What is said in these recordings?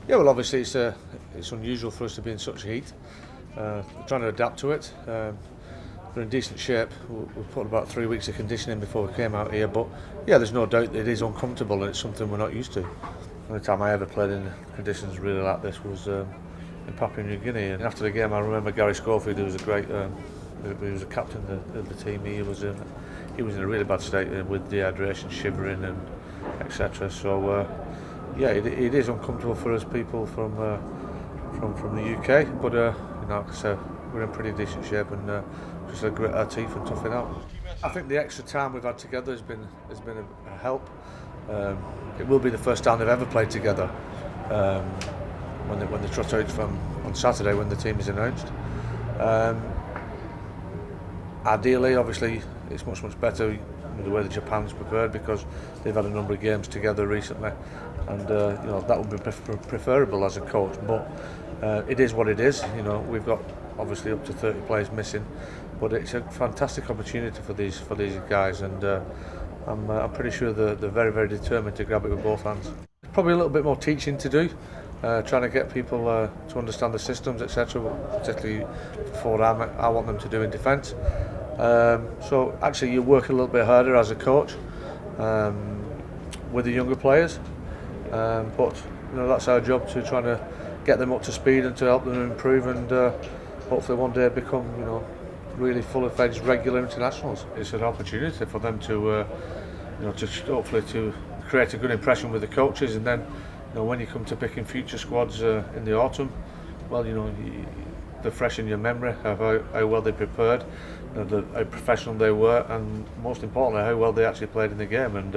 Yeah, well, obviously it's unusual for us to be in such heat. Trying to adapt to it. We're in decent shape. We put about 3 weeks of conditioning before we came out here, but yeah, there's no doubt that it is uncomfortable and it's something we're not used to. The only time I ever played in conditions really like this was in Papua New Guinea, and after the game I remember Gary Schofield, who was a great, he was a captain of the team. He was in a really bad state with dehydration, shivering, and etc. So yeah, it is uncomfortable for us people from the UK, but like I said, we're in pretty decent shape and just grit our teeth and tough it out. I think the extra time we've had together has been a help. It will be the first time they've ever played together when they trot out from on Saturday when the team is announced. Ideally, obviously, it's much better the way that Japan's prepared because they've had a number of games together recently, and that would be preferable as a coach. But it is what it is. We've got obviously up to 30 players missing, but it's a fantastic opportunity for these guys, and I'm pretty sure they're very determined to grab it with both hands. Probably a little bit more teaching to do, trying to get people to understand the systems, etc. Particularly for what I want them to do in defence. So actually, you work a little bit harder as a coach with the younger players, but that's our job, to try to get them up to speed and to help them improve, and hopefully one day become really full-fledged regular internationals. It's an opportunity for them to hopefully to create a good impression with the coaches, and then when you come to picking future squads in the autumn, well, they're fresh in your memory of how well they prepared, how professional they were, and most importantly how well they actually played in the game. And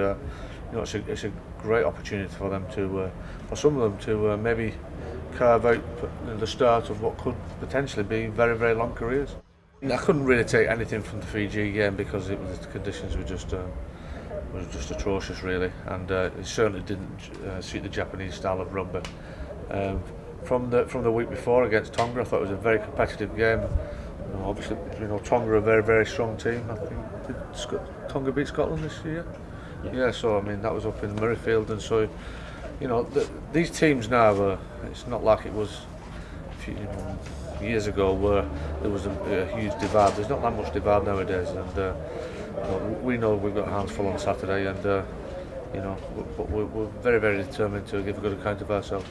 it's a great opportunity for them for some of them to maybe carve out the start of what could potentially be very long careers. I couldn't really take anything from the Fiji game because the conditions were just atrocious, really, and it certainly didn't suit the Japanese style of rugby. From the week before against Tonga, I thought it was a very competitive game. Obviously, Tonga are a very strong team. I think did Tonga beat Scotland this year. Yeah, so I mean that was up in Murrayfield, and so these teams now, it's not like it was a few years ago where there was a huge divide. There's not that much divide nowadays, and we know we've got hands full on Saturday, and but we're very determined to give a good account of ourselves.